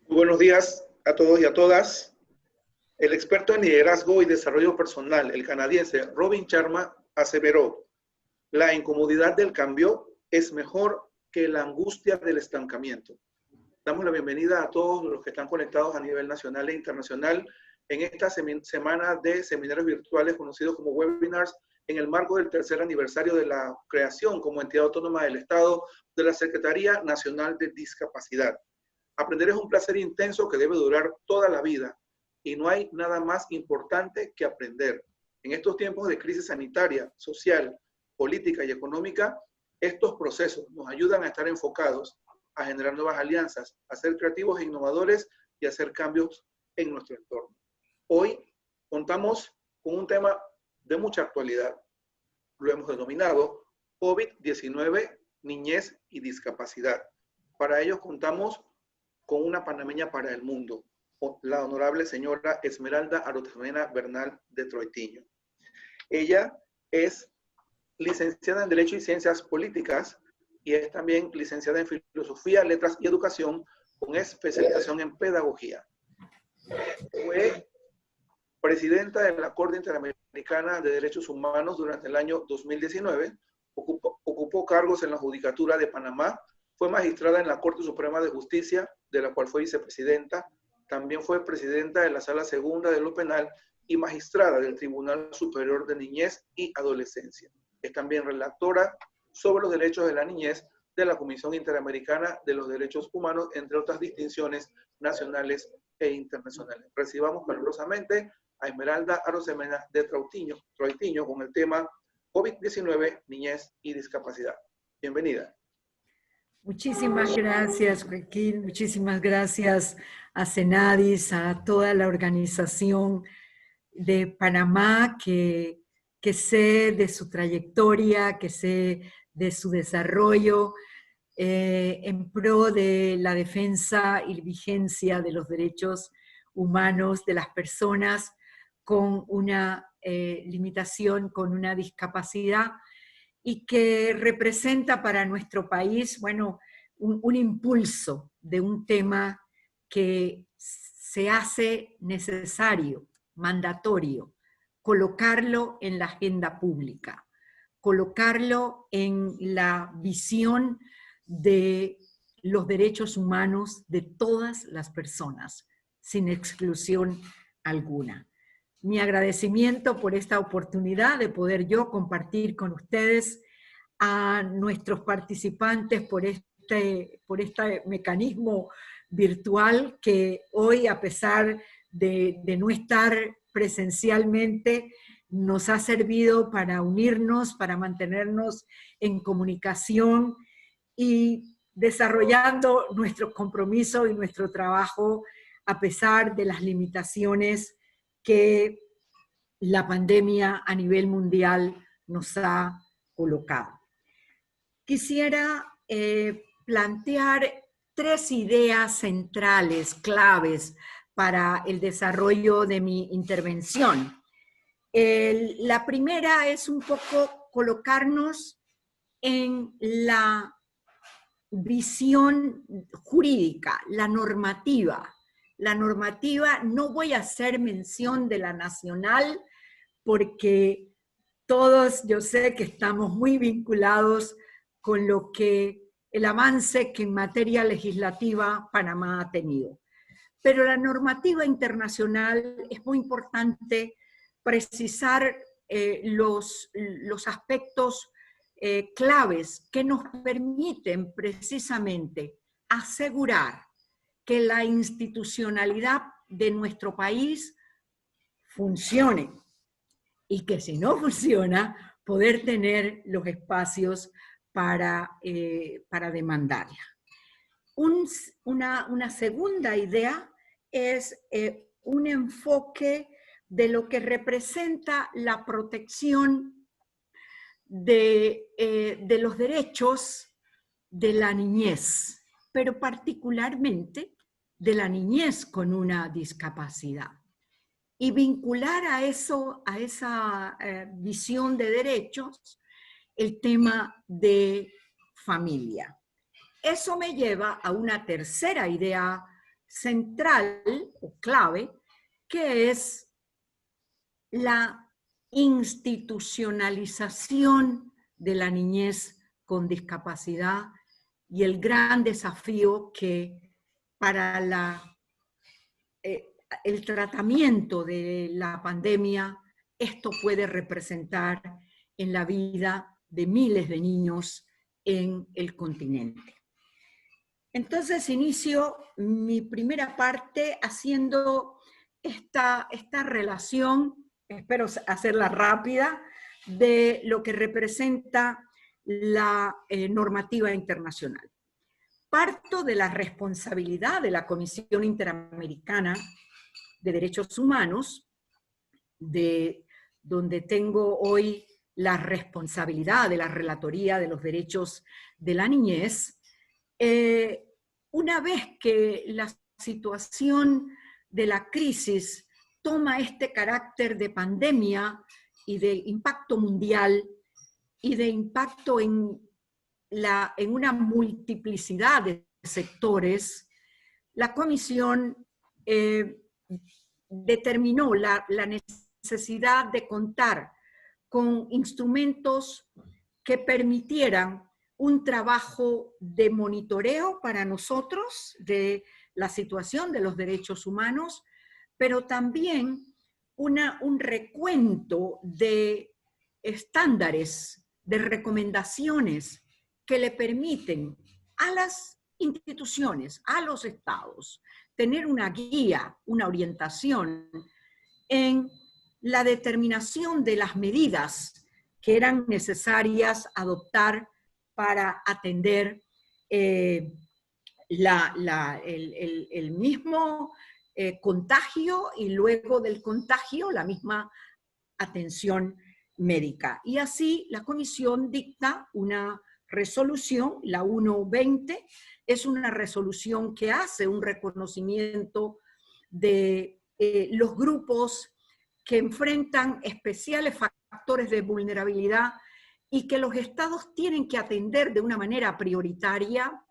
Muy buenos días a todos y a todas. El experto en liderazgo y desarrollo personal, el canadiense Robin Sharma, aseveró: la incomodidad del cambio es mejor que la angustia del estancamiento. Damos la bienvenida a todos los que están conectados a nivel nacional e internacional en esta semana de seminarios virtuales conocidos como webinars, en el marco del tercer aniversario de la creación como entidad autónoma del Estado de la Secretaría Nacional de Discapacidad. Aprender es un placer intenso que debe durar toda la vida y no hay nada más importante que aprender. En estos tiempos de crisis sanitaria, social, política y económica, estos procesos nos ayudan a estar enfocados, a generar nuevas alianzas, a ser creativos e innovadores y a hacer cambios en nuestro entorno. Hoy contamos con un tema de mucha actualidad. Lo hemos denominado COVID-19, niñez y discapacidad. Para ello contamos con una panameña para el mundo, la honorable señora Esmeralda Arosemena Bernal de Troitiño. Ella es licenciada en Derecho y Ciencias Políticas y es también licenciada en Filosofía, Letras y Educación con especialización en Pedagogía. Fue presidenta de la Corte Interamericana de Derechos Humanos durante el año 2019, ocupó cargos en la Judicatura de Panamá, fue magistrada en la Corte Suprema de Justicia, de la cual fue vicepresidenta, también fue presidenta de la Sala Segunda de lo Penal y magistrada del Tribunal Superior de Niñez y Adolescencia. Es también relatora sobre los derechos de la niñez de la Comisión Interamericana de los Derechos Humanos, entre otras distinciones nacionales e internacionales. Recibamos calurosamente a Esmeralda Arosemena de Troitiño con el tema COVID-19, niñez y discapacidad. Bienvenida. Muchísimas gracias, Joaquín. Muchísimas gracias a Senadis, a toda la organización de Panamá que sé de su trayectoria, que sé de su desarrollo en pro de la defensa y vigencia de los derechos humanos de las personas con una limitación, con una discapacidad, y que representa para nuestro país, bueno, un impulso de un tema que se hace necesario, mandatorio, colocarlo en la agenda pública, colocarlo en la visión de los derechos humanos de todas las personas, sin exclusión alguna. Mi agradecimiento por esta oportunidad de poder yo compartir con ustedes, a nuestros participantes por este mecanismo virtual que hoy, a pesar de no estar presencialmente, nos ha servido para unirnos, para mantenernos en comunicación y desarrollando nuestro compromiso y nuestro trabajo a pesar de las limitaciones que la pandemia a nivel mundial nos ha colocado. Quisiera plantear 3 ideas centrales, claves para el desarrollo de mi intervención. La primera es un poco colocarnos en la visión jurídica, la normativa. La normativa, no voy a hacer mención de la nacional porque todos yo sé que estamos muy vinculados con lo que el avance que en materia legislativa Panamá ha tenido. Pero la normativa internacional es muy importante precisar los aspectos claves que nos permiten precisamente asegurar que la institucionalidad de nuestro país funcione y que si no funciona, poder tener los espacios para demandarla. Una segunda idea es un enfoque de lo que representa la protección de los derechos de la niñez, pero particularmente de la niñez con una discapacidad. Y vincular a esa visión de derechos el tema de familia. Eso me lleva a una tercera idea central o clave, que es la institucionalización de la niñez con discapacidad y el gran desafío que para el tratamiento de la pandemia esto puede representar en la vida de miles de niños en el continente. Entonces inicio mi primera parte haciendo esta relación, espero hacerla rápida, de lo que representa la normativa internacional. Parto de la responsabilidad de la Comisión Interamericana de Derechos Humanos, de donde tengo hoy la responsabilidad de la Relatoría de los Derechos de la Niñez. Una vez que la situación de la crisis toma este carácter de pandemia y de impacto mundial y de impacto en una multiplicidad de sectores, la Comisión determinó la necesidad de contar con instrumentos que permitieran un trabajo de monitoreo para nosotros de la situación de los derechos humanos, pero también un recuento de estándares, de recomendaciones que le permiten a las instituciones, a los estados, tener una guía, una orientación en la determinación de las medidas que eran necesarias adoptar para atender el mismo contagio y luego del contagio la misma atención médica. Y así la Comisión dicta una resolución, la 120, es una resolución que hace un reconocimiento de los grupos que enfrentan especiales factores de vulnerabilidad y que los estados tienen que atender de una manera prioritaria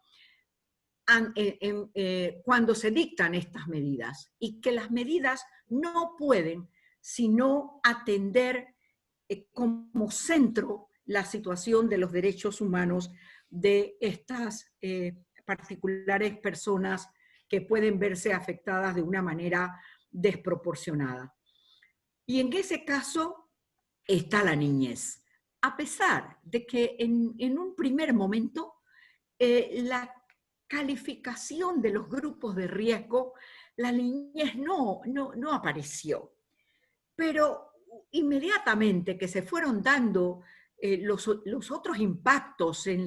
cuando se dictan estas medidas, y que las medidas no pueden sino atender como centro la situación de los derechos humanos de estas particulares personas que pueden verse afectadas de una manera desproporcionada. Y en ese caso está la niñez. A pesar de que en un primer momento la calificación de los grupos de riesgo, la niñez no apareció. Pero inmediatamente que se fueron dando los otros impactos en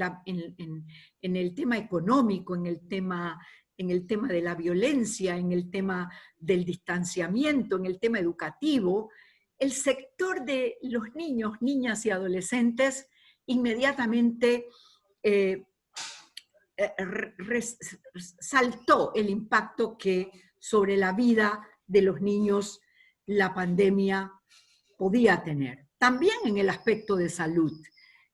el tema económico, en el tema de la violencia, en el tema del distanciamiento, en el tema educativo, el sector de los niños, niñas y adolescentes inmediatamente saltó el impacto que sobre la vida de los niños la pandemia podía tener. También en el aspecto de salud.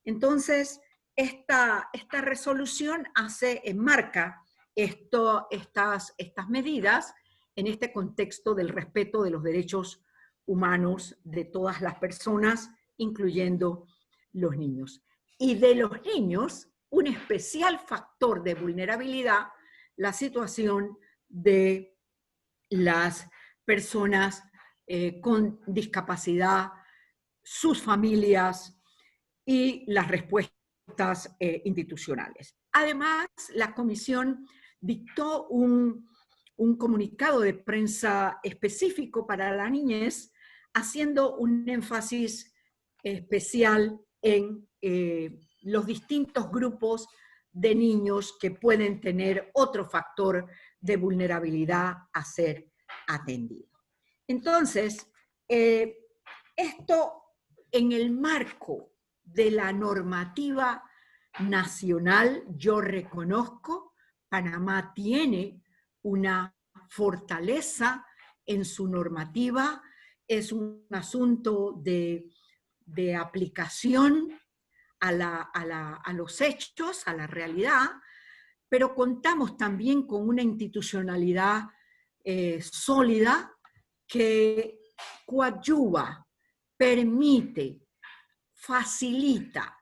Entonces, esta resolución enmarca estas medidas en este contexto del respeto de los derechos humanos de todas las personas, incluyendo los niños. Y de los niños, un especial factor de vulnerabilidad, la situación de las personas con discapacidad, sus familias y las respuestas institucionales. Además, la Comisión dictó un comunicado de prensa específico para la niñez, haciendo un énfasis especial en los distintos grupos de niños que pueden tener otro factor de vulnerabilidad a ser atendido. Entonces, esto en el marco de la normativa nacional, yo reconozco, Panamá tiene una fortaleza en su normativa, es un asunto de aplicación a los hechos, a la realidad, pero contamos también con una institucionalidad sólida que coadyuva, permite, facilita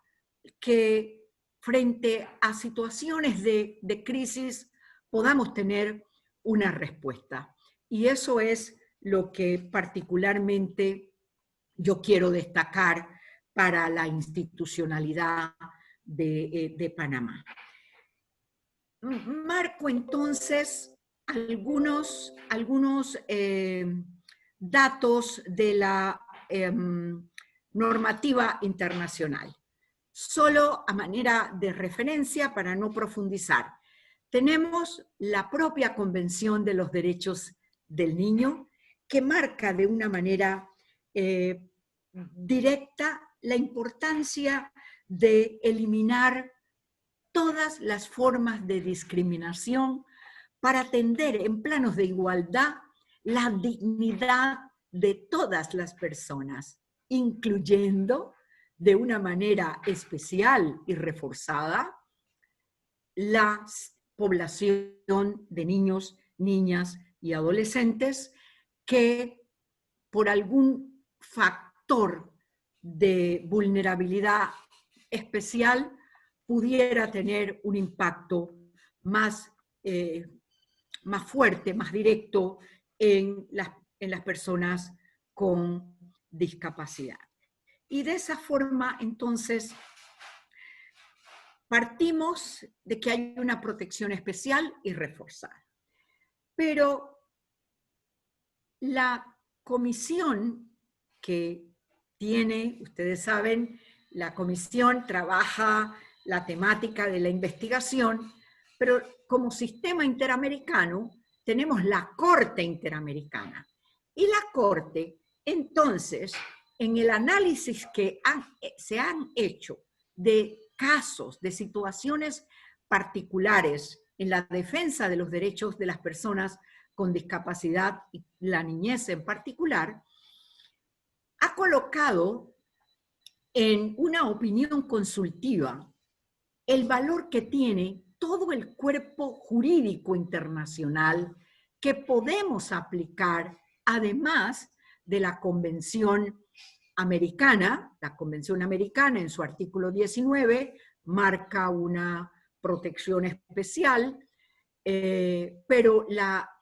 que frente a situaciones de crisis podamos tener una respuesta. Y eso es lo que particularmente yo quiero destacar para la institucionalidad de Panamá. Marco entonces algunos datos de la normativa internacional. Solo a manera de referencia para no profundizar. Tenemos la propia Convención de los Derechos del Niño, que marca de una manera directa la importancia de eliminar todas las formas de discriminación para atender en planos de igualdad la dignidad de todas las personas, incluyendo de una manera especial y reforzada la población de niños, niñas y adolescentes que por algún factor de vulnerabilidad especial pudiera tener un impacto más fuerte, más directo en las personas con discapacidad. Y de esa forma, entonces, partimos de que hay una protección especial y reforzada. Pero la comisión que tiene, ustedes saben, la comisión trabaja la temática de la investigación, pero como sistema interamericano tenemos la Corte Interamericana. Y la Corte, entonces, en el análisis que se han hecho de casos, de situaciones particulares en la defensa de los derechos de las personas con discapacidad y la niñez en particular, ha colocado en una opinión consultiva el valor que tiene todo el cuerpo jurídico internacional que podemos aplicar, además de la Convención Americana. La Convención Americana, en su artículo 19, marca una protección especial, pero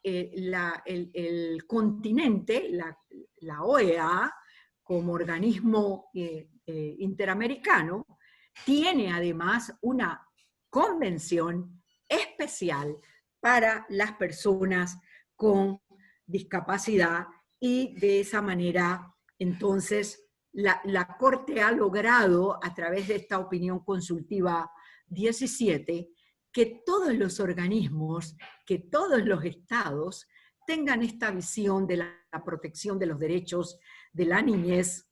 el continente, la OEA, como organismo interamericano, tiene además una convención especial para las personas con discapacidad y de esa manera, entonces, la Corte ha logrado, a través de esta opinión consultiva 17, que todos los organismos, que todos los estados tengan esta visión de la protección de los derechos de la niñez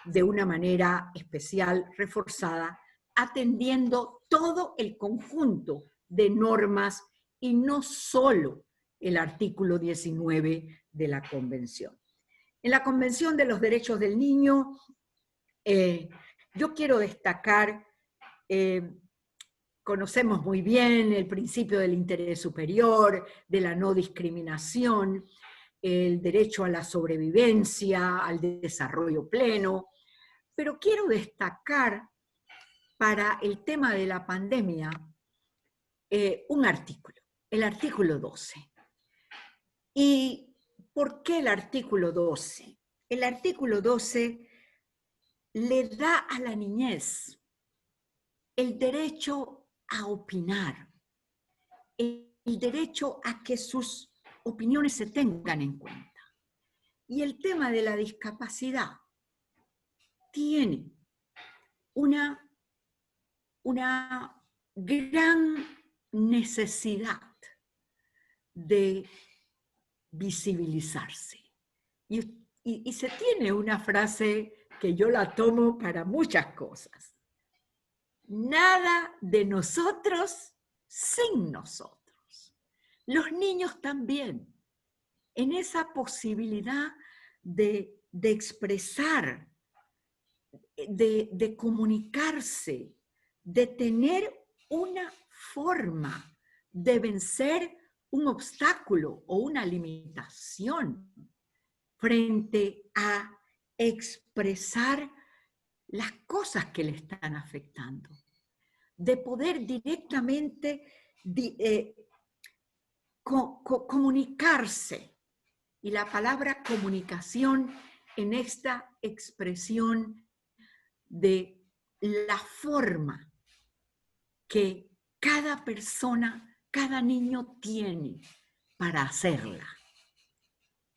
de una manera especial, reforzada, atendiendo todo el conjunto de normas y no solo el artículo 19 de la Convención. En la Convención de los Derechos del Niño, yo quiero destacar, conocemos muy bien el principio del interés superior, de la no discriminación, el derecho a la sobrevivencia, al desarrollo pleno, pero quiero destacar para el tema de la pandemia un artículo, el artículo 12. ¿Y por qué el artículo 12? El artículo 12 le da a la niñez el derecho a opinar, el derecho a que sus opiniones se tengan en cuenta. Y el tema de la discapacidad tiene una gran necesidad de visibilizarse. Y se tiene una frase que yo la tomo para muchas cosas. Nada de nosotros sin nosotros. Los niños también, en esa posibilidad de expresar, de comunicarse, de tener una forma de vencer un obstáculo o una limitación frente a expresar las cosas que le están afectando, de poder directamente comunicarse. Y la palabra comunicación en esta expresión de la forma que cada persona, cada niño tiene para hacerla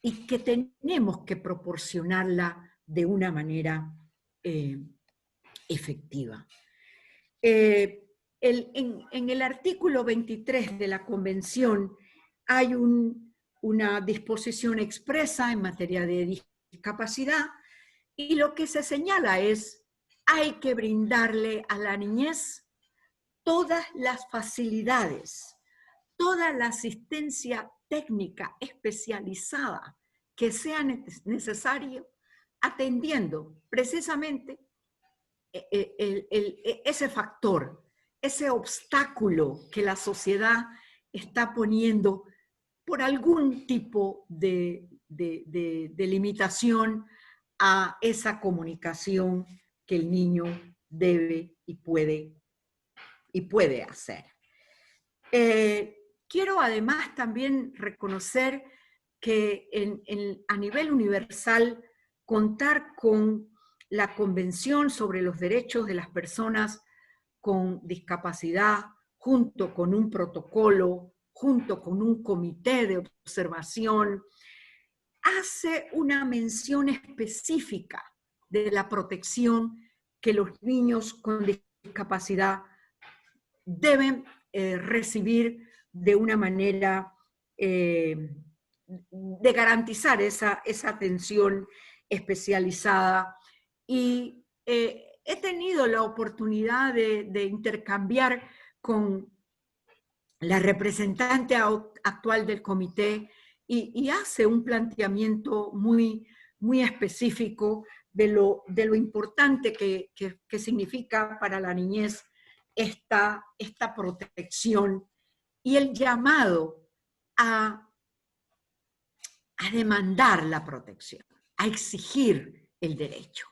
y que tenemos que proporcionarla de una manera efectiva. En el artículo 23 de la Convención hay una disposición expresa en materia de discapacidad y lo que se señala es: hay que brindarle a la niñez todas las facilidades, toda la asistencia técnica especializada que sea necesario, atendiendo precisamente ese factor, ese obstáculo que la sociedad está poniendo por algún tipo de limitación a esa comunicación que el niño debe y puede hacer. Quiero además también reconocer que a nivel universal contar con la Convención sobre los Derechos de las Personas con Discapacidad, junto con un protocolo, junto con un comité de observación, hace una mención específica de la protección que los niños con discapacidad deben recibir de una manera de garantizar esa atención especializada. Y he tenido la oportunidad de intercambiar con la representante actual del comité y hace un planteamiento muy, muy específico de lo importante que significa para la niñez esta protección y el llamado a demandar la protección, a exigir el derecho.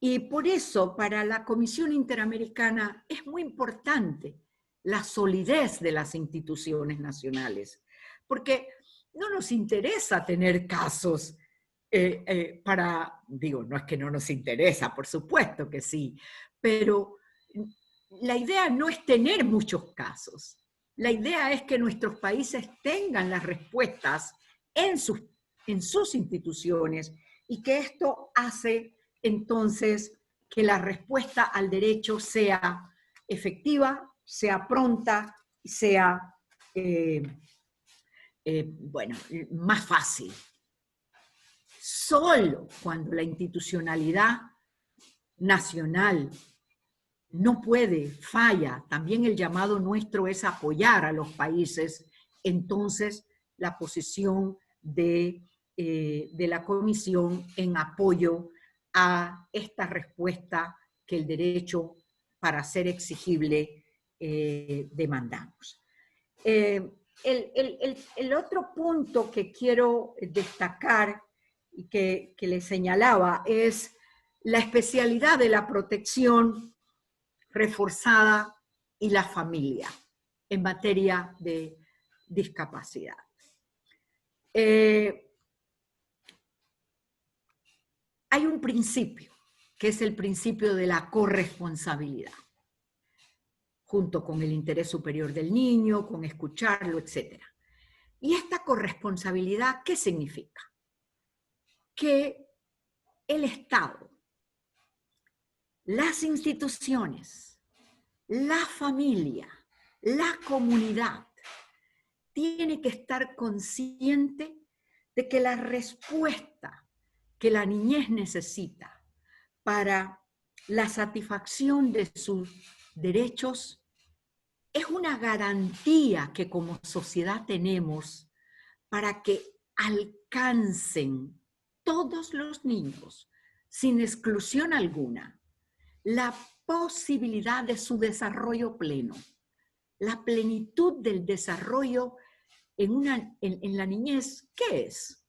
Y por eso, para la Comisión Interamericana es muy importante la solidez de las instituciones nacionales, porque no nos interesa tener casos no es que no nos interesa, por supuesto que sí, pero la idea no es tener muchos casos. La idea es que nuestros países tengan las respuestas en sus instituciones y que esto hace entonces que la respuesta al derecho sea efectiva, sea pronta y sea más fácil. Solo cuando la institucionalidad nacional no puede, falla, también el llamado nuestro es apoyar a los países, entonces la posición de la Comisión en apoyo a esta respuesta que el derecho para ser exigible demandamos. El otro punto que quiero destacar y que le señalaba es la especialidad de la protección reforzada y la familia en materia de discapacidad. Hay un principio, que es el principio de la corresponsabilidad, junto con el interés superior del niño, con escucharlo, etc. ¿Y esta corresponsabilidad qué significa? Que el Estado, las instituciones, la familia, la comunidad, tiene que estar consciente de que la respuesta que la niñez necesita para la satisfacción de sus derechos es una garantía que como sociedad tenemos para que alcancen todos los niños, sin exclusión alguna, la posibilidad de su desarrollo pleno, la plenitud del desarrollo en la niñez, ¿qué es?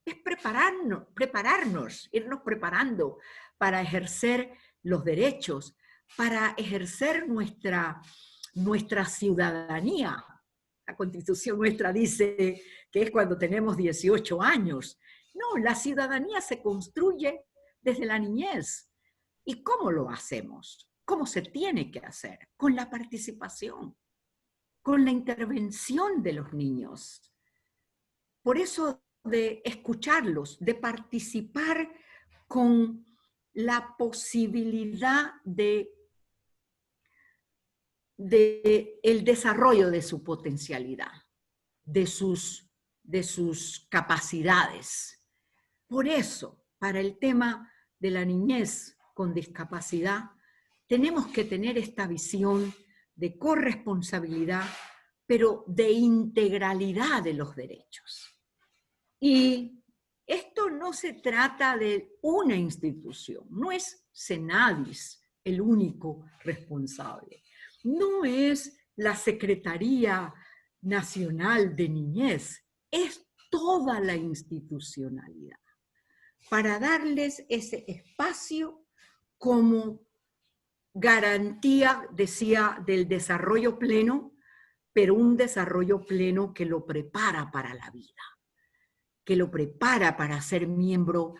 Es prepararnos, irnos preparando para ejercer los derechos, para ejercer nuestra ciudadanía. La Constitución nuestra dice que es cuando tenemos 18 años. No, la ciudadanía se construye desde la niñez. ¿Y cómo lo hacemos? ¿Cómo se tiene que hacer? Con la participación, con la intervención de los niños. Por eso de escucharlos, de participar con la posibilidad de el desarrollo de su potencialidad, de sus capacidades. Por eso, para el tema de la niñez con discapacidad, tenemos que tener esta visión de corresponsabilidad, pero de integralidad de los derechos. Y esto no se trata de una institución, no es Senadis el único responsable, no es la Secretaría Nacional de Niñez, es toda la institucionalidad, para darles ese espacio como garantía, decía, del desarrollo pleno, pero un desarrollo pleno que lo prepara para la vida, que lo prepara para ser miembro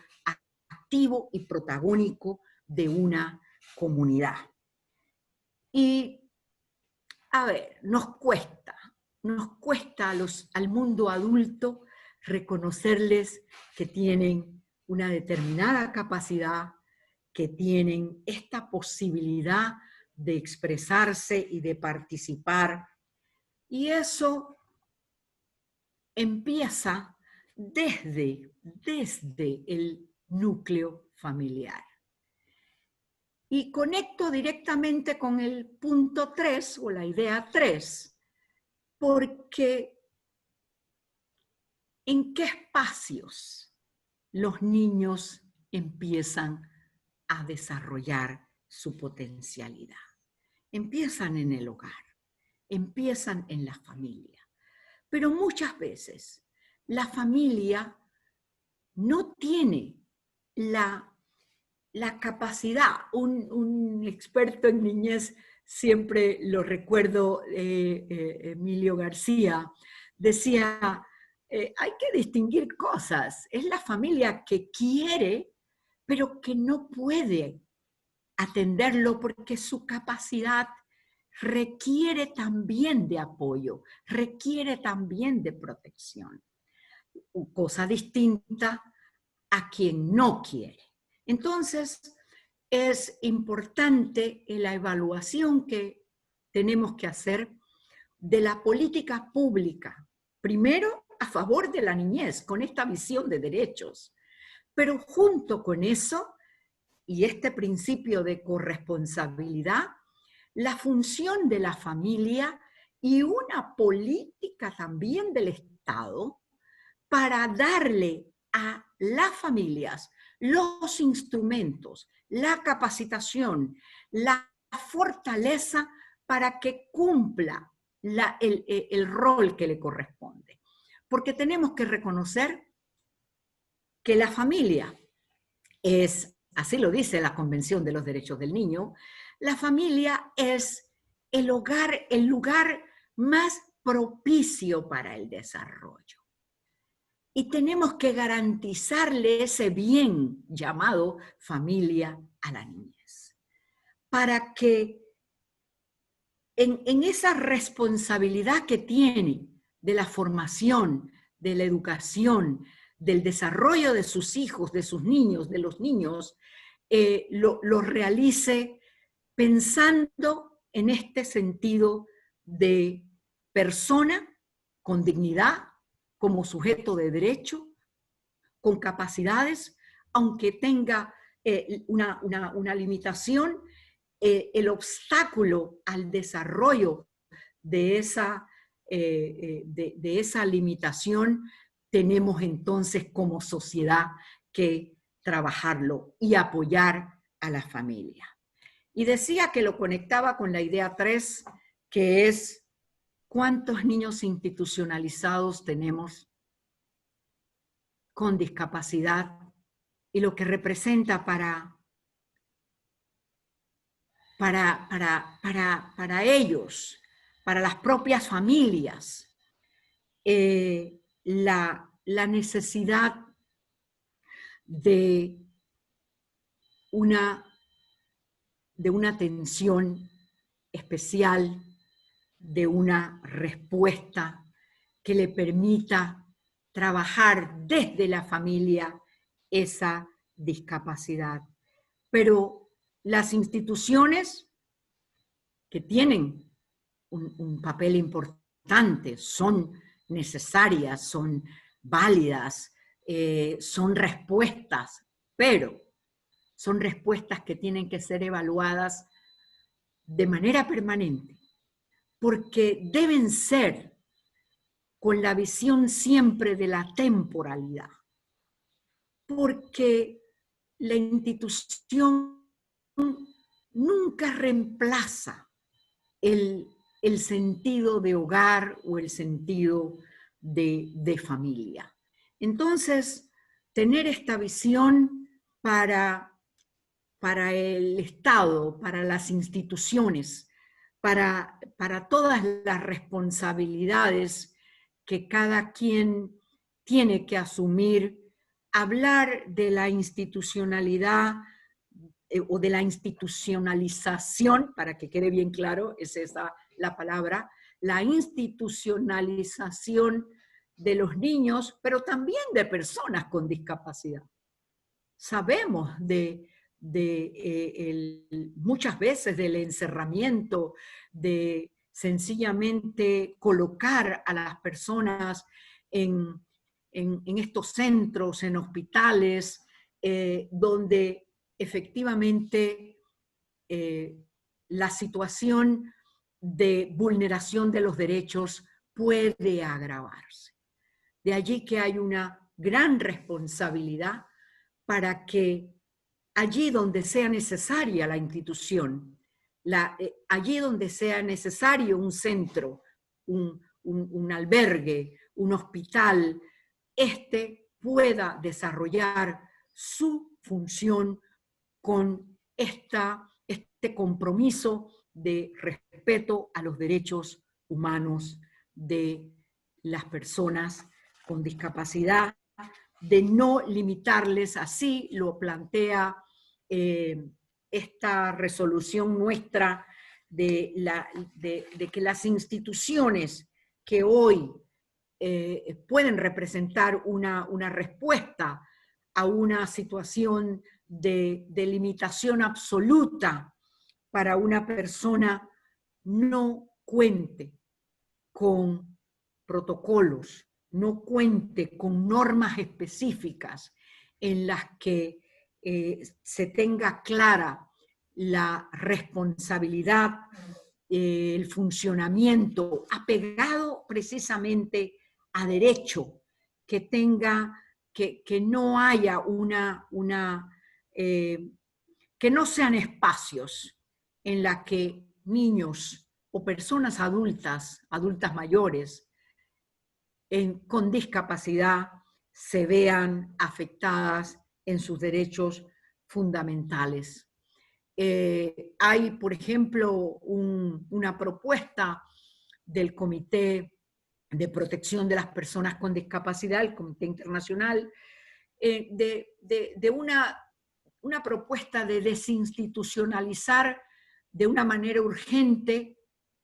activo y protagónico de una comunidad. Y, a ver, nos cuesta al mundo adulto reconocerles que tienen una determinada capacidad, que tienen esta posibilidad de expresarse y de participar. Y eso empieza desde el núcleo familiar. Y conecto directamente con el punto 3 o la idea 3, porque ¿en qué espacios los niños empiezan a desarrollar su potencialidad? Empiezan en el hogar, empiezan en la familia. Pero muchas veces la familia no tiene la capacidad. Un experto en niñez, siempre lo recuerdo, Emilio García, decía, hay que distinguir cosas. Es la familia que quiere, pero que no puede atenderlo porque su capacidad requiere también de apoyo, requiere también de protección. Cosa distinta a quien no quiere. Entonces, es importante la evaluación que tenemos que hacer de la política pública, primero a favor de la niñez, con esta visión de derechos, pero junto con eso, y este principio de corresponsabilidad, la función de la familia y una política también del Estado para darle a las familias los instrumentos, la capacitación, la fortaleza para que cumpla el rol que le corresponde. Porque tenemos que reconocer que la familia es, así lo dice la Convención de los Derechos del Niño, la familia es el hogar, el lugar más propicio para el desarrollo. Y tenemos que garantizarle ese bien llamado familia a la niñez, para que en esa responsabilidad que tiene de la formación, de la educación, del desarrollo de sus hijos, de sus niños, de los niños, lo realice pensando en este sentido de persona con dignidad, como sujeto de derecho, con capacidades, aunque tenga una limitación, el obstáculo al desarrollo de esa limitación, tenemos entonces como sociedad que trabajarlo y apoyar a la familia. Y decía que lo conectaba con la idea 3, que es cuántos niños institucionalizados tenemos con discapacidad y lo que representa para ellos, para las propias familias, la necesidad de una atención especial, de una respuesta que le permita trabajar desde la familia esa discapacidad. Pero las instituciones que tienen un papel importante, son necesarias, son válidas, son respuestas, pero son respuestas que tienen que ser evaluadas de manera permanente, porque deben ser con la visión siempre de la temporalidad, porque la institución nunca reemplaza el sentido de hogar o el sentido de familia. Entonces, tener esta visión para el Estado, para las instituciones, para todas las responsabilidades que cada quien tiene que asumir, hablar de la institucionalidad o de la institucionalización, para que quede bien claro, es esa la palabra, la institucionalización de los niños, pero también de personas con discapacidad. Sabemos muchas veces del encerramiento, de sencillamente colocar a las personas en estos centros, en hospitales, donde efectivamente la situación de vulneración de los derechos puede agravarse. De allí que hay una gran responsabilidad para que allí donde sea necesaria la institución, allí donde sea necesario un centro, un albergue, un hospital, pueda desarrollar su función con este compromiso de respeto a los derechos humanos de las personas con discapacidad, de no limitarles, así lo plantea esta resolución nuestra de que las instituciones que hoy pueden representar una respuesta a una situación de limitación absoluta para una persona, no cuente con protocolos, no cuente con normas específicas en las que se tenga clara la responsabilidad, el funcionamiento apegado precisamente a derecho, que no haya que no sean espacios en la que niños o personas adultas mayores, con discapacidad, se vean afectadas en sus derechos fundamentales. Hay, por ejemplo, una propuesta del Comité de Protección de las Personas con Discapacidad, el Comité Internacional, de una propuesta de desinstitucionalizar de una manera urgente,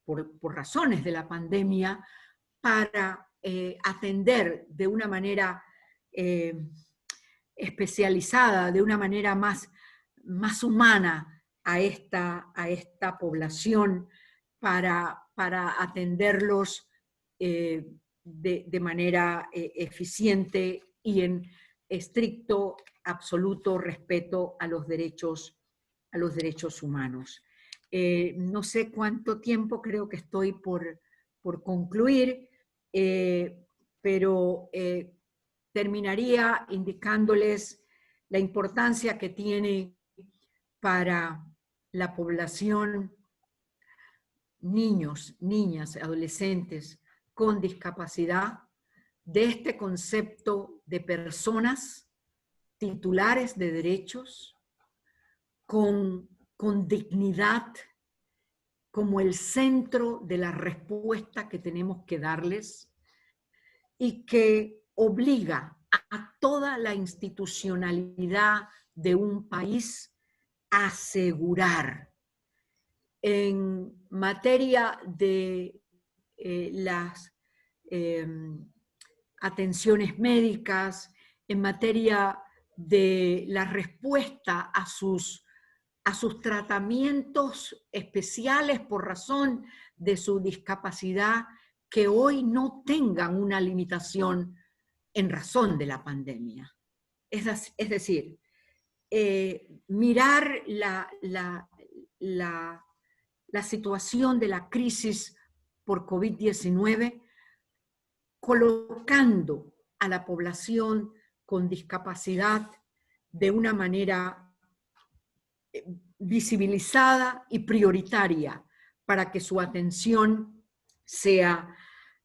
por razones de la pandemia, para atender de una manera especializada, de una manera más humana a esta población, para atenderlos de manera eficiente y en estricto, absoluto respeto a los derechos humanos. No sé cuánto tiempo, creo que estoy por concluir, pero terminaría indicándoles la importancia que tiene para la población niños, niñas, adolescentes con discapacidad de este concepto de personas titulares de derechos, con dignidad, como el centro de la respuesta que tenemos que darles y que obliga a toda la institucionalidad de un país a asegurar en materia de las atenciones médicas, en materia de la respuesta a sus tratamientos especiales por razón de su discapacidad, que hoy no tengan una limitación en razón de la pandemia. Es decir, mirar la situación de la crisis por COVID-19 colocando a la población con discapacidad de una manera visibilizada y prioritaria para que su atención sea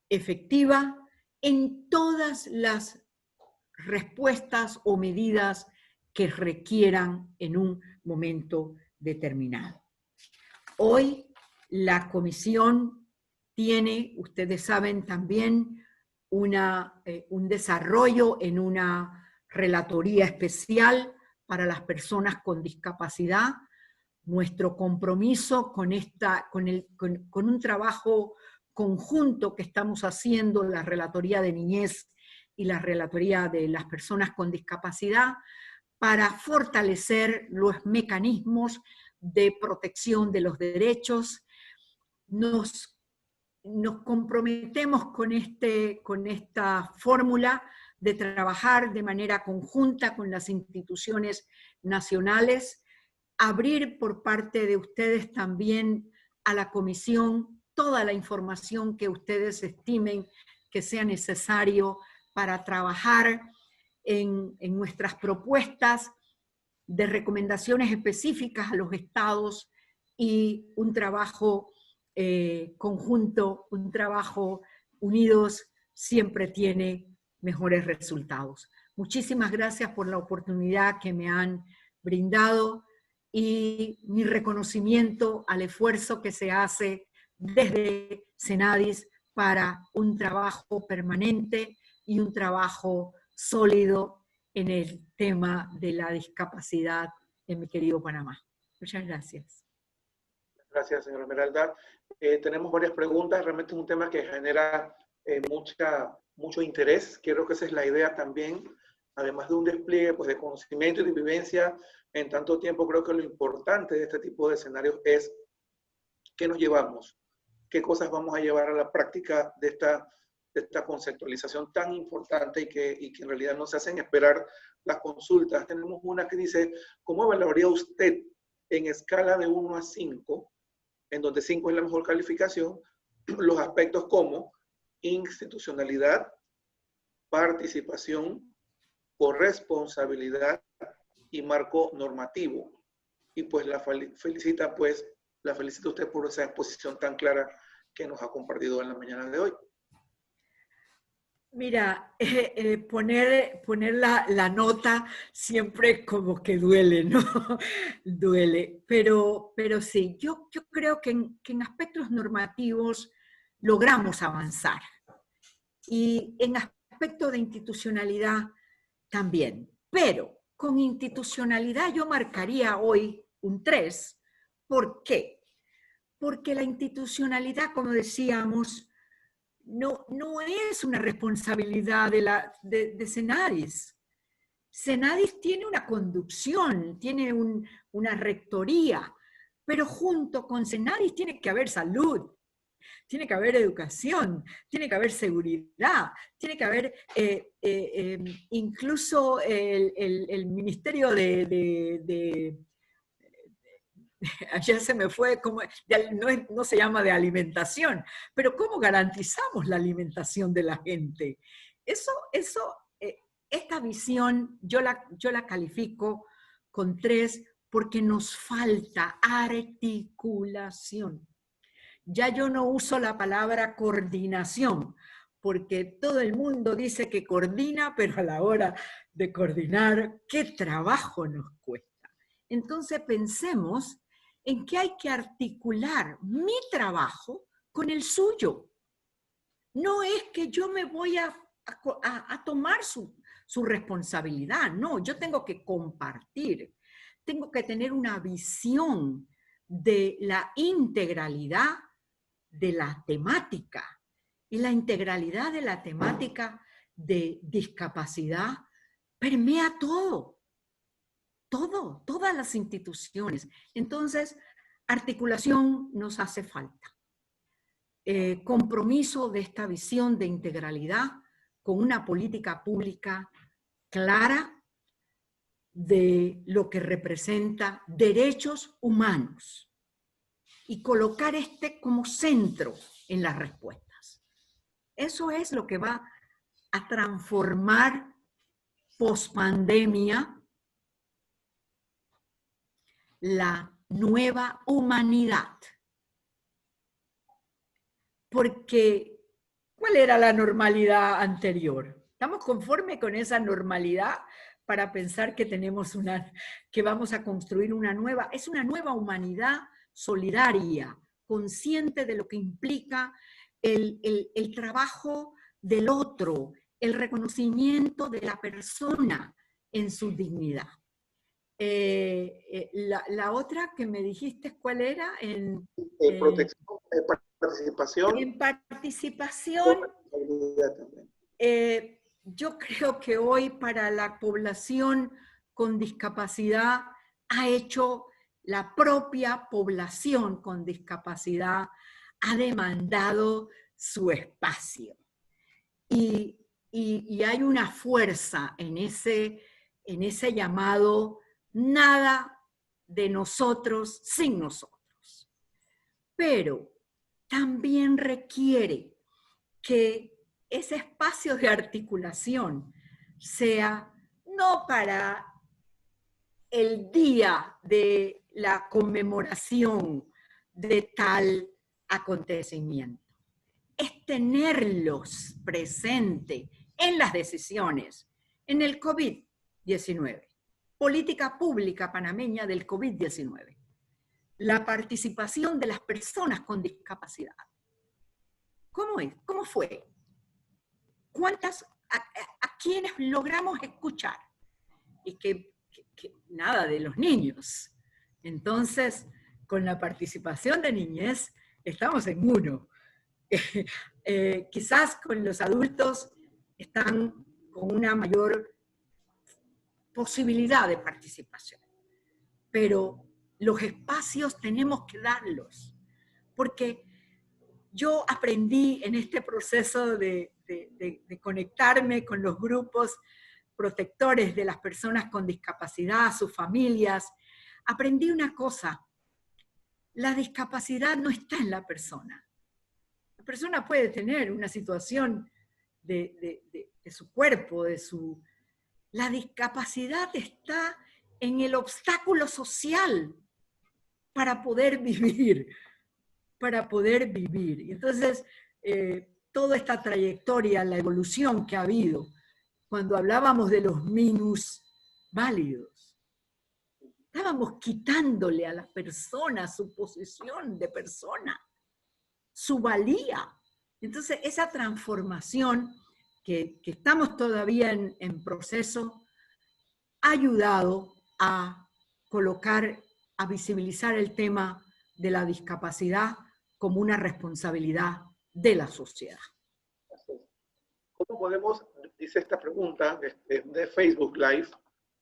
efectiva en todas las respuestas o medidas que requieran en un momento determinado. Hoy la comisión tiene, ustedes saben también, un desarrollo en una relatoría especial para las personas con discapacidad. Nuestro compromiso con un trabajo conjunto que estamos haciendo, la Relatoría de Niñez y la Relatoría de las Personas con Discapacidad, para fortalecer los mecanismos de protección de los derechos. Nos comprometemos con esta fórmula de trabajar de manera conjunta con las instituciones nacionales, abrir por parte de ustedes también a la comisión toda la información que ustedes estimen que sea necesario para trabajar en nuestras propuestas de recomendaciones específicas a los estados y un trabajo conjunto, un trabajo unidos siempre tiene mejores resultados. Muchísimas gracias por la oportunidad que me han brindado y mi reconocimiento al esfuerzo que se hace desde Senadis para un trabajo permanente y un trabajo sólido en el tema de la discapacidad en mi querido Panamá. Muchas gracias. Gracias, señora Esmeralda. Tenemos varias preguntas. Realmente es un tema que genera mucho interés. Creo que esa es la idea también. Además de un despliegue pues, de conocimiento y de vivencia en tanto tiempo, creo que lo importante de este tipo de escenarios es qué nos llevamos, qué cosas vamos a llevar a la práctica de esta conceptualización tan importante y que en realidad nos hacen esperar las consultas. Tenemos una que dice, ¿cómo evaluaría usted en escala de 1 a 5, en donde 5 es la mejor calificación, los aspectos como institucionalidad, participación, corresponsabilidad y marco normativo? Y pues la felicita usted por esa exposición tan clara que nos ha compartido en la mañana de hoy. Mira, poner la nota siempre como que duele, ¿no? Duele, pero sí, yo creo que en aspectos normativos logramos avanzar. Y en aspectos de institucionalidad también. Pero con institucionalidad yo marcaría hoy un 3. ¿Por qué? Porque la institucionalidad, como decíamos, no es una responsabilidad de Senadis. Senadis tiene una conducción, tiene una rectoría, pero junto con Senadis tiene que haber salud, tiene que haber educación, tiene que haber seguridad, tiene que haber incluso el Ministerio ayer se me fue, no se llama de alimentación, pero ¿cómo garantizamos la alimentación de la gente? Esta visión yo la califico con 3 porque nos falta articulación. Ya yo no uso la palabra coordinación, porque todo el mundo dice que coordina, pero a la hora de coordinar, ¿qué trabajo nos cuesta? Entonces pensemos en que hay que articular mi trabajo con el suyo. No es que yo me voy a tomar su responsabilidad, no, yo tengo que compartir, tengo que tener una visión de la integralidad de la temática. Y la integralidad de la temática de discapacidad permea todo, todas las instituciones. Entonces, articulación nos hace falta. Compromiso de esta visión de integralidad con una política pública clara de lo que representa derechos humanos y colocar este como centro en las respuestas. Eso es lo que va a transformar pospandemia la nueva humanidad. Porque, ¿cuál era la normalidad anterior? ¿Estamos conformes con esa normalidad para pensar que que vamos a construir una nueva? Es una nueva humanidad solidaria, consciente de lo que implica el trabajo del otro, el reconocimiento de la persona en su dignidad. La otra que me dijiste, ¿cuál era? Protección, participación. En participación, yo creo que hoy para la población con discapacidad ha hecho la propia población con discapacidad, ha demandado su espacio. Y hay una fuerza en ese llamado, nada de nosotros sin nosotros. Pero también requiere que ese espacio de articulación sea no para el día de la conmemoración de tal acontecimiento, es tenerlos presente en las decisiones, en el COVID-19, política pública panameña del COVID-19, la participación de las personas con discapacidad. ¿Cómo es? ¿Cómo fue? ¿A quiénes logramos escuchar? Y que nada de los niños. Entonces, con la participación de niñez, estamos en uno. Quizás con los adultos están con una mayor posibilidad de participación. Pero los espacios tenemos que darlos, porque yo aprendí en este proceso de conectarme con los grupos protectores de las personas con discapacidad, sus familias, aprendí una cosa: la discapacidad no está en la persona. La persona puede tener una situación de su cuerpo, La discapacidad está en el obstáculo social para poder vivir, Y entonces, toda esta trayectoria, la evolución que ha habido, cuando hablábamos de los minusválidos, estábamos quitándole a la persona su posición de persona, su valía. Entonces, esa transformación que estamos todavía en proceso, ha ayudado a colocar, a visibilizar el tema de la discapacidad como una responsabilidad de la sociedad. ¿Cómo podemos, dice esta pregunta de Facebook Live,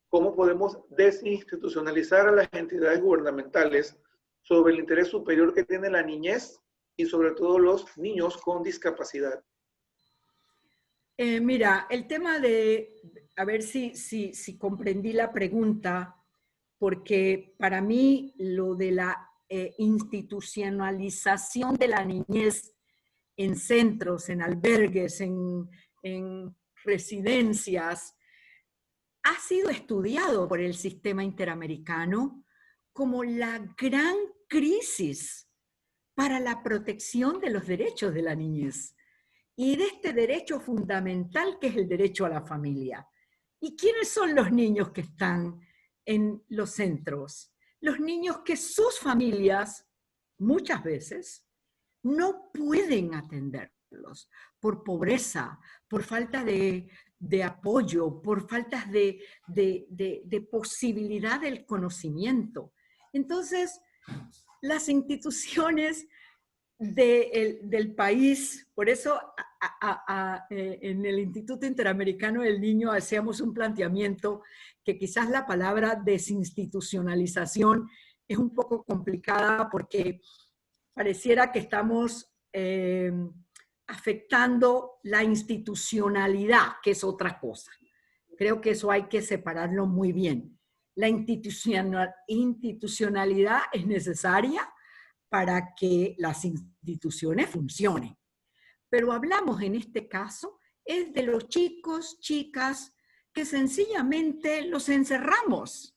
cómo podemos desinstitucionalizar a las entidades gubernamentales sobre el interés superior que tiene la niñez y sobre todo los niños con discapacidad? Mira, el tema de, a ver si comprendí la pregunta, porque para mí lo de la institucionalización de la niñez en centros, en albergues, en residencias, ha sido estudiado por el sistema interamericano como la gran crisis para la protección de los derechos de la niñez y de este derecho fundamental que es el derecho a la familia. ¿Y quiénes son los niños que están en los centros? Los niños que sus familias, muchas veces, no pueden atenderlos por pobreza, por falta de apoyo, por falta de posibilidad del conocimiento. Entonces, las instituciones del país, por eso en el Instituto Interamericano del Niño hacíamos un planteamiento que quizás la palabra desinstitucionalización es un poco complicada porque pareciera que estamos afectando la institucionalidad, que es otra cosa. Creo que eso hay que separarlo muy bien. La institucionalidad es necesaria para que las instituciones funcionen. Pero hablamos en este caso es de los chicos, chicas, que sencillamente los encerramos.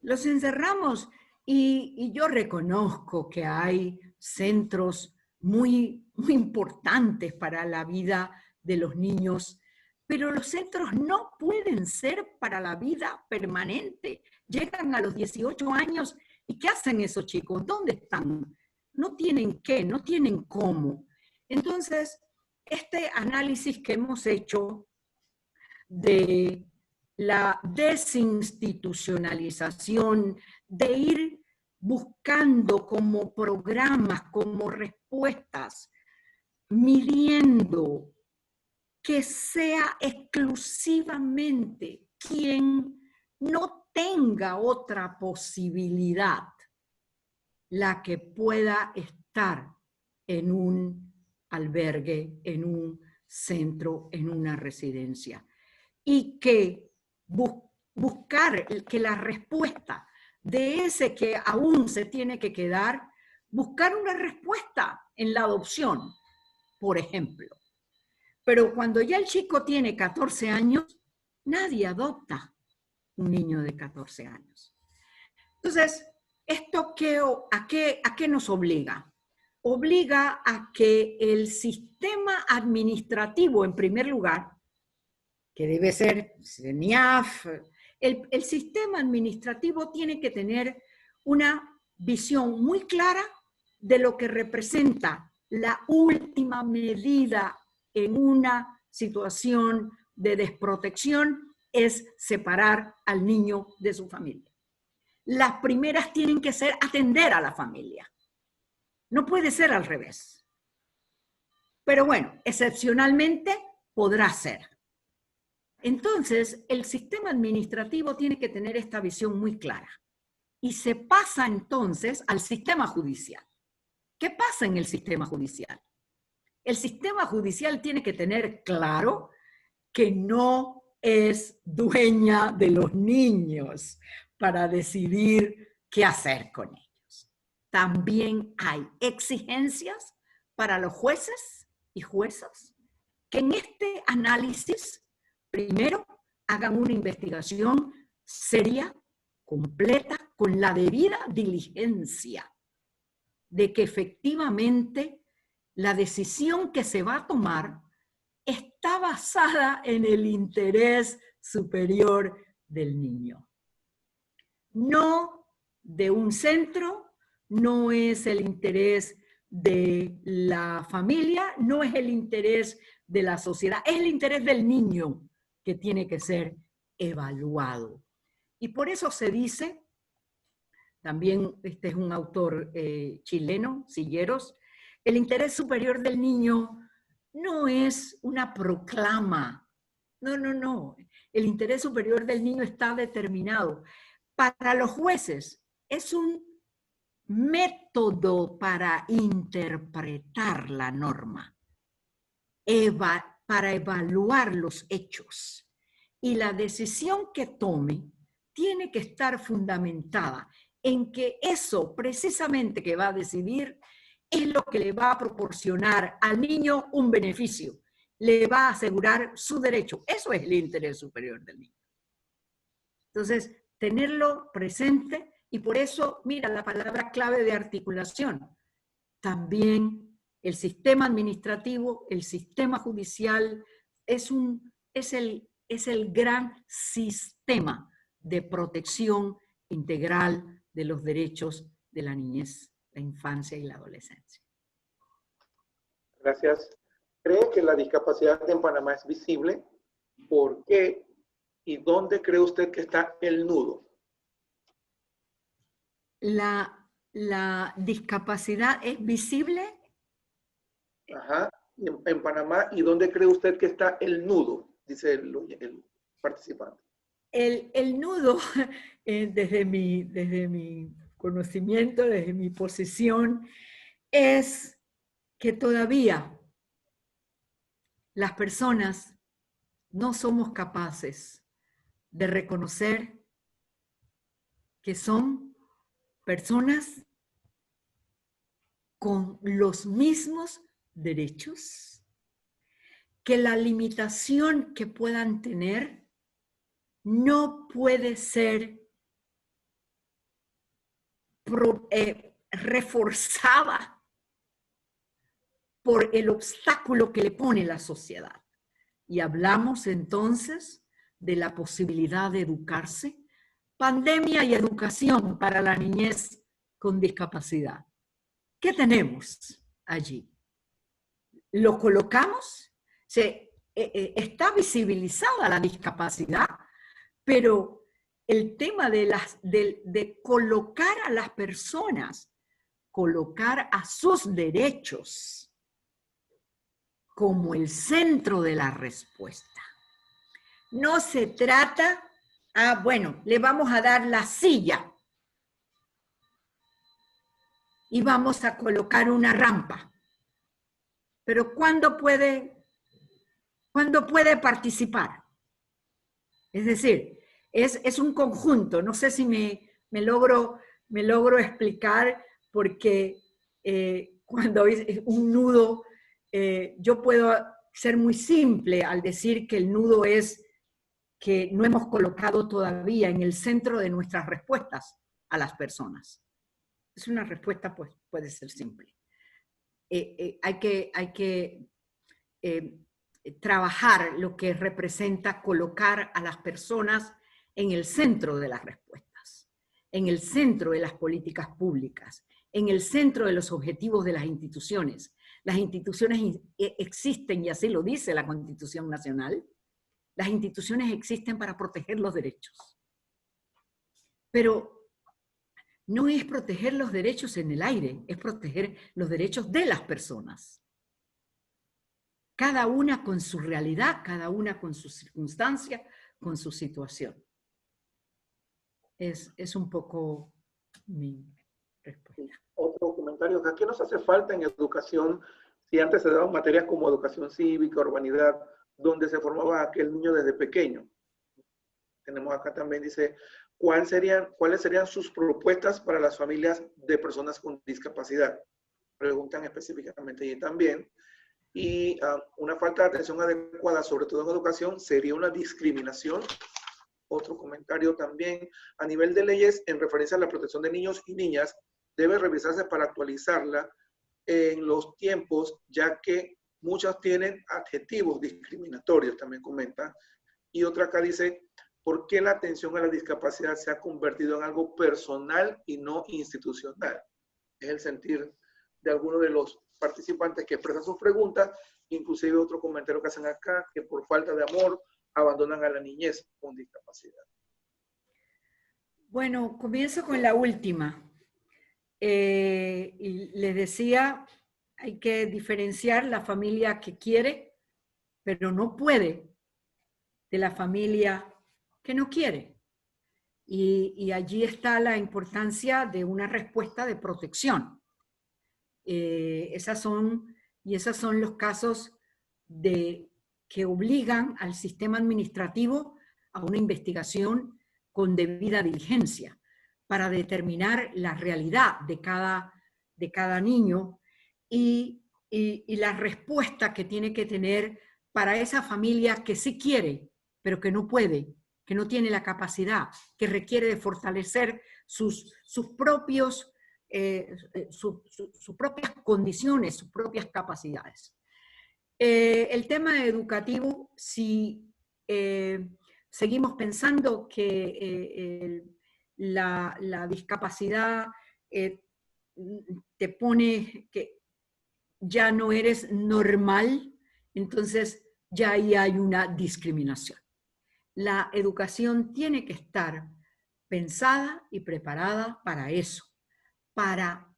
Los encerramos y yo reconozco que hay centros muy importantes para la vida de los niños, pero los centros no pueden ser para la vida permanente. Llegan a los 18 años y ¿qué hacen esos chicos? ¿Dónde están? No tienen qué, no tienen cómo. Entonces, este análisis que hemos hecho de la desinstitucionalización, de ir buscando como programas, como respuestas, midiendo que sea exclusivamente quien no tenga otra posibilidad la que pueda estar en un albergue, en un centro, en una residencia. Y que buscar que la respuesta de ese que aún se tiene que quedar, buscar una respuesta en la adopción, por ejemplo. Pero cuando ya el chico tiene 14 años, nadie adopta un niño de 14 años. Entonces, ¿esto a qué nos obliga? Obliga a que el sistema administrativo, en primer lugar, que debe ser CENIAF, el sistema administrativo tiene que tener una visión muy clara de lo que representa la última medida en una situación de desprotección, es separar al niño de su familia. Las primeras tienen que ser atender a la familia. No puede ser al revés. Pero bueno, excepcionalmente podrá ser. Entonces, el sistema administrativo tiene que tener esta visión muy clara. Y se pasa entonces al sistema judicial. ¿Qué pasa en el sistema judicial? El sistema judicial tiene que tener claro que no es dueña de los niños para decidir qué hacer con ellos. También hay exigencias para los jueces y juezas que en este análisis primero hagan una investigación seria, completa, con la debida diligencia de que efectivamente la decisión que se va a tomar está basada en el interés superior del niño. No de un centro, no es el interés de la familia, no es el interés de la sociedad, es el interés del niño que tiene que ser evaluado. Y por eso se dice, también este es un autor chileno, Silleros, el interés superior del niño no es una proclama. No, no, no. El interés superior del niño está determinado. Para los jueces es un método para interpretar la norma, para evaluar los hechos. Y la decisión que tome tiene que estar fundamentada en que eso precisamente que va a decidir es lo que le va a proporcionar al niño un beneficio, le va a asegurar su derecho. Eso es el interés superior del niño. Entonces, tenerlo presente, y por eso, mira, la palabra clave de articulación, también el sistema administrativo, el sistema judicial, es el gran sistema de protección integral de los derechos de la niñez, la infancia y la adolescencia. Gracias. ¿Cree que la discapacidad en Panamá es visible? ¿Por qué? ¿Y dónde cree usted que está el nudo? La discapacidad es visible. Ajá. En Panamá, ¿y dónde cree usted que está el nudo? Dice el participante. El nudo, desde mi conocimiento, desde mi posición, es que todavía las personas no somos capaces de reconocer que son personas con los mismos derechos, que la limitación que puedan tener no puede ser reforzada por el obstáculo que le pone la sociedad. Y hablamos entonces de la posibilidad de educarse, pandemia y educación para la niñez con discapacidad. ¿Qué tenemos allí? ¿Lo colocamos? Está visibilizada la discapacidad, pero el tema de colocar a las personas, colocar a sus derechos como el centro de la respuesta. No se trata, bueno, le vamos a dar la silla y vamos a colocar una rampa. Pero ¿cuándo puede participar? Es decir, es un conjunto. No sé si me logro explicar, porque cuando es un nudo, yo puedo ser muy simple al decir que el nudo es que no hemos colocado todavía en el centro de nuestras respuestas a las personas. Es una respuesta, pues, puede ser simple. Hay que trabajar lo que representa colocar a las personas en el centro de las respuestas, en el centro de las políticas públicas, en el centro de los objetivos de las instituciones. Las instituciones existen, y así lo dice la Constitución Nacional. Las instituciones existen para proteger los derechos. Pero no es proteger los derechos en el aire, es proteger los derechos de las personas. Cada una con su realidad, cada una con su circunstancia, con su situación. Es un poco mi respuesta. Otro comentario, ¿qué nos hace falta en educación si antes se daban materias como educación cívica, urbanidad, donde se formaba aquel niño desde pequeño? Tenemos acá también, dice, ¿cuáles serían sus propuestas para las familias de personas con discapacidad? Preguntan específicamente allí también. Y una falta de atención adecuada, sobre todo en educación, sería una discriminación. Otro comentario también, a nivel de leyes en referencia a la protección de niños y niñas, debe revisarse para actualizarla en los tiempos, ya que muchas tienen adjetivos discriminatorios, también comenta. Y otra acá dice, ¿por qué la atención a la discapacidad se ha convertido en algo personal y no institucional? Es el sentir de algunos de los participantes que expresan sus preguntas, inclusive otro comentario que hacen acá, que por falta de amor abandonan a la niñez con discapacidad. Bueno, comienzo con la última. Y les decía, hay que diferenciar la familia que quiere, pero no puede, de la familia que no quiere. Y allí está la importancia de una respuesta de protección. Esos son los casos que obligan al sistema administrativo a una investigación con debida diligencia para determinar la realidad de cada niño y la respuesta que tiene que tener para esa familia que sí quiere, pero que no puede, que no tiene la capacidad, que requiere de fortalecer sus propios sus propias condiciones, sus propias capacidades. El tema educativo, si seguimos pensando que la discapacidad te pone que ya no eres normal, entonces ya ahí hay una discriminación. La educación tiene que estar pensada y preparada para eso, para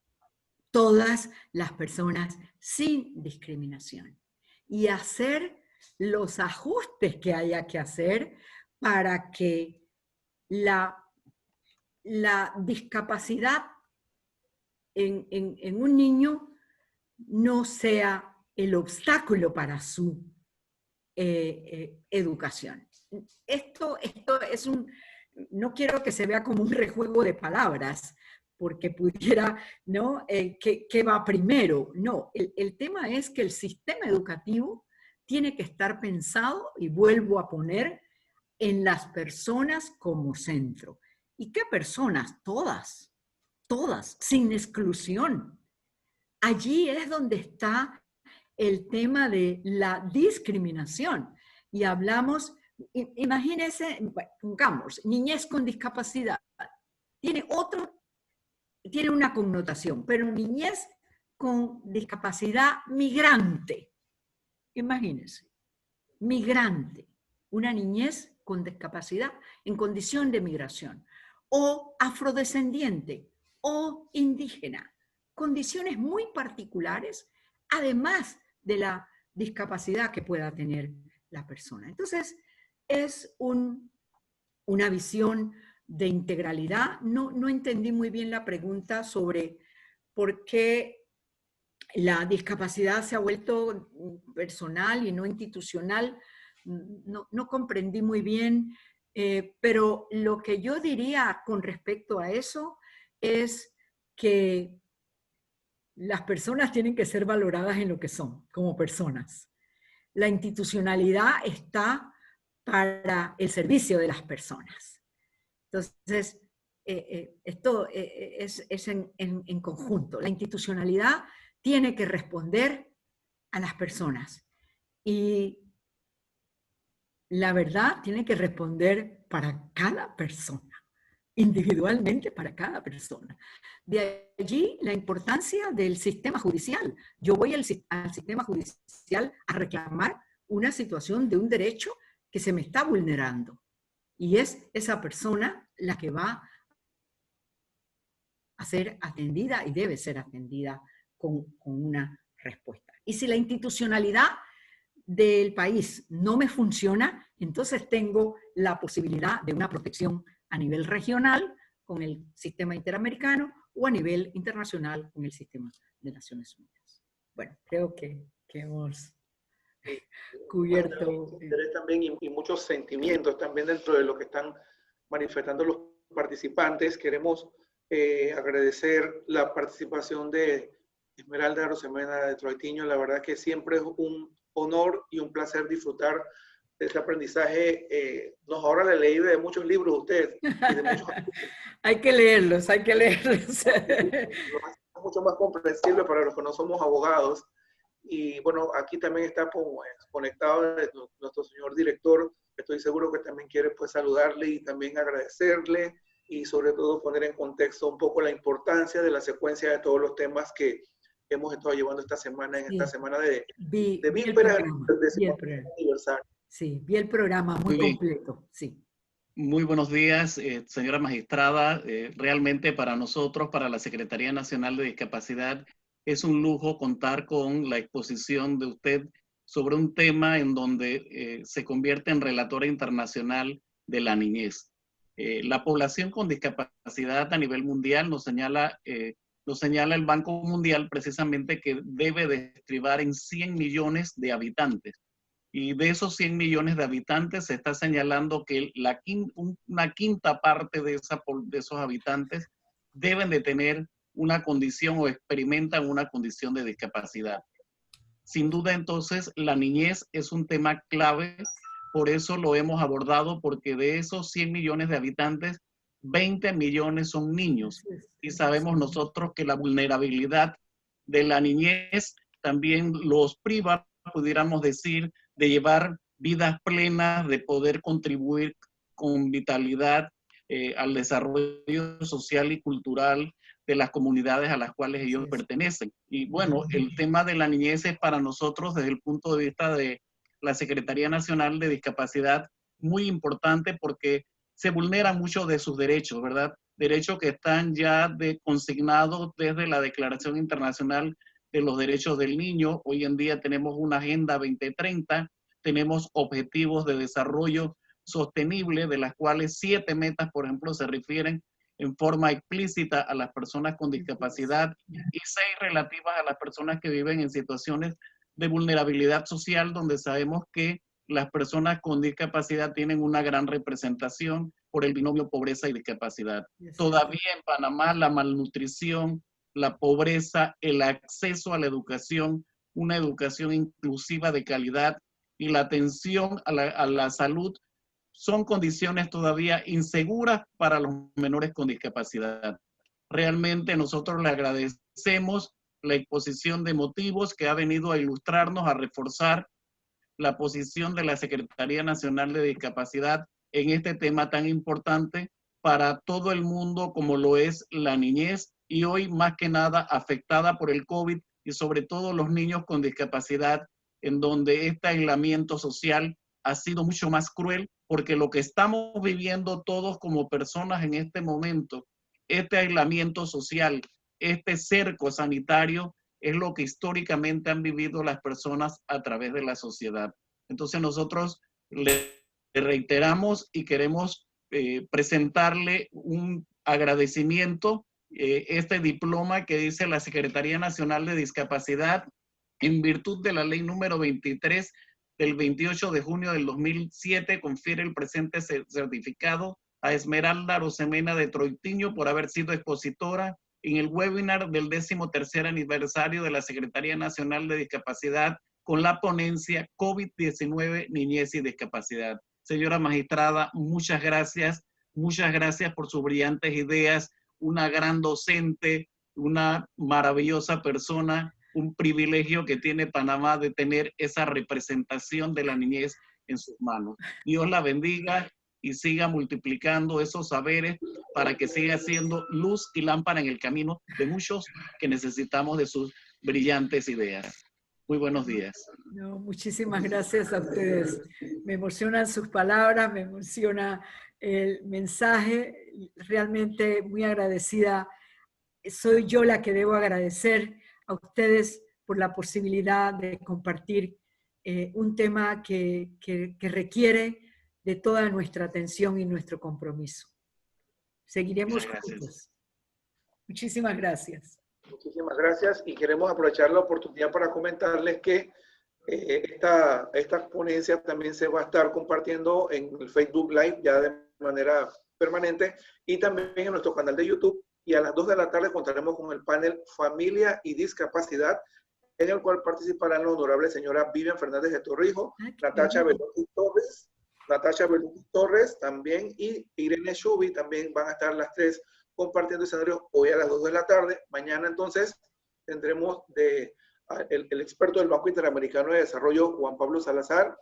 todas las personas sin discriminación y hacer los ajustes que haya que hacer para que la discapacidad en un niño no sea el obstáculo para su educación. Esto es no quiero que se vea como un rejuego de palabras, porque pudiera, ¿no? ¿Qué va primero? No, el tema es que el sistema educativo tiene que estar pensado, y vuelvo a poner, en las personas como centro. ¿Y qué personas? Todas, todas, sin exclusión. Allí es donde está el tema de la discriminación. Y hablamos, imagínense, pongamos, niñez con discapacidad. Tiene una connotación, pero niñez con discapacidad migrante. Imagínense, migrante, una niñez con discapacidad en condición de migración, o afrodescendiente, o indígena, condiciones muy particulares, además de la discapacidad que pueda tener la persona. Entonces, es una visión de integralidad. No entendí muy bien la pregunta sobre por qué la discapacidad se ha vuelto personal y no institucional. No comprendí muy bien, pero lo que yo diría con respecto a eso es que las personas tienen que ser valoradas en lo que son, como personas. La institucionalidad está para el servicio de las personas. Entonces, esto es en conjunto. La institucionalidad tiene que responder a las personas y la verdad tiene que responder para cada persona, individualmente para cada persona. De allí la importancia del sistema judicial. Yo voy al sistema judicial a reclamar una situación de un derecho que se me está vulnerando. Y es esa persona la que va a ser atendida y debe ser atendida con una respuesta. Y si la institucionalidad del país no me funciona, entonces tengo la posibilidad de una protección a nivel regional con el sistema interamericano o a nivel internacional con el sistema de Naciones Unidas. Bueno, creo que hemos cubierto. Interés también y muchos sentimientos también dentro de lo que están manifestando los participantes. Queremos agradecer la participación de Esmeralda Rosemena de Troitiño. La verdad que siempre es un honor y un placer disfrutar de este aprendizaje. Nos ahorra la ley de muchos libros usted. Y de muchos hay que leerlos, hay que leerlos. Lo hace mucho más comprensible para los que no somos abogados. Y bueno, aquí también está conectado nuestro señor director. Estoy seguro que también quiere pues saludarle y también agradecerle y sobre todo poner en contexto un poco la importancia de la secuencia de todos los temas que hemos estado llevando esta semana, en esta semana de vísperas del aniversario. Sí, vi el programa muy completo, sí. Muy buenos días, señora magistrada. Realmente para nosotros, para la Secretaría Nacional de Discapacidad, es un lujo contar con la exposición de usted sobre un tema en donde se convierte en relatora internacional de la niñez. La población con discapacidad a nivel mundial nos señala el Banco Mundial precisamente que debe de estribar en 100 millones de habitantes. Y de esos 100 millones de habitantes se está señalando que una quinta parte de esos habitantes deben de tener una condición o experimentan una condición de discapacidad. Sin duda, entonces, la niñez es un tema clave, por eso lo hemos abordado, porque de esos 100 millones de habitantes, 20 millones son niños. Y sabemos nosotros que la vulnerabilidad de la niñez también los priva, pudiéramos decir, de llevar vidas plenas, de poder contribuir con vitalidad al desarrollo social y cultural de las comunidades a las cuales ellos pertenecen. Y bueno, el tema de la niñez es para nosotros, desde el punto de vista de la Secretaría Nacional de Discapacidad, muy importante porque se vulneran muchos de sus derechos, ¿verdad? Derechos que están ya consignados desde la Declaración Internacional de los Derechos del Niño. Hoy en día tenemos una Agenda 2030, tenemos objetivos de desarrollo sostenible, de las cuales 7 metas, por ejemplo, se refieren en forma explícita a las personas con discapacidad y 6 relativas a las personas que viven en situaciones de vulnerabilidad social, donde sabemos que las personas con discapacidad tienen una gran representación por el binomio pobreza y discapacidad. Todavía en Panamá la malnutrición, la pobreza, el acceso a la educación, una educación inclusiva de calidad y la atención a la salud son condiciones todavía inseguras para los menores con discapacidad. Realmente nosotros le agradecemos la exposición de motivos que ha venido a ilustrarnos, a reforzar la posición de la Secretaría Nacional de Discapacidad en este tema tan importante para todo el mundo como lo es la niñez y hoy más que nada afectada por el COVID y sobre todo los niños con discapacidad, en donde este aislamiento social ha sido mucho más cruel porque lo que estamos viviendo todos como personas en este momento, este aislamiento social, este cerco sanitario, es lo que históricamente han vivido las personas a través de la sociedad. Entonces nosotros le reiteramos y queremos presentarle un agradecimiento, este diploma que dice la Secretaría Nacional de Discapacidad en virtud de la ley número 23 del 28 de junio del 2007, confiere el presente certificado a Esmeralda Rosemena de Troitiño por haber sido expositora en el webinar del 13º aniversario de la Secretaría Nacional de Discapacidad con la ponencia COVID-19, Niñez y Discapacidad. Señora magistrada, muchas gracias por sus brillantes ideas, una gran docente, una maravillosa persona, un privilegio que tiene Panamá de tener esa representación de la niñez en sus manos. Dios la bendiga y siga multiplicando esos saberes para que siga siendo luz y lámpara en el camino de muchos que necesitamos de sus brillantes ideas. Muy buenos días. No, muchísimas gracias a ustedes. Me emocionan sus palabras, me emociona el mensaje. Realmente muy agradecida. Soy yo la que debo agradecer a ustedes por la posibilidad de compartir un tema que requiere de toda nuestra atención y nuestro compromiso. Seguiremos juntos. Muchísimas gracias. Muchísimas gracias y queremos aprovechar la oportunidad para comentarles que esta ponencia también se va a estar compartiendo en el Facebook Live ya de manera permanente y también en nuestro canal de YouTube, y a las 2 de la tarde contaremos con el panel Familia y Discapacidad, en el cual participarán la honorable señora Vivian Fernández de Torrijos, Natasha Velotti Torres también, y Irene Shubi también van a estar las 3 compartiendo escenarios hoy a las 2 de la tarde. Mañana entonces tendremos el experto del Banco Interamericano de Desarrollo, Juan Pablo Salazar,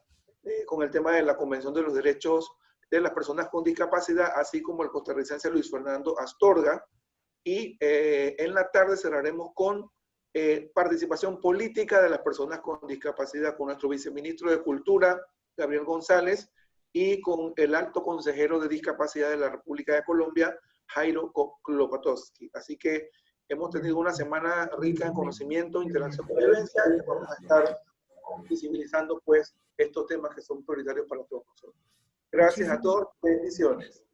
con el tema de la Convención de los Derechos de las Personas con Discapacidad, así como el costarricense Luis Fernando Astorga. Y en la tarde cerraremos con participación política de las personas con discapacidad con nuestro viceministro de Cultura, Gabriel González, y con el alto consejero de discapacidad de la República de Colombia, Jairo Klopatowski. Así que hemos tenido una semana rica en conocimiento, interacción con violencia, y vamos a estar visibilizando pues estos temas que son prioritarios para todos nosotros. Gracias a todos, bendiciones.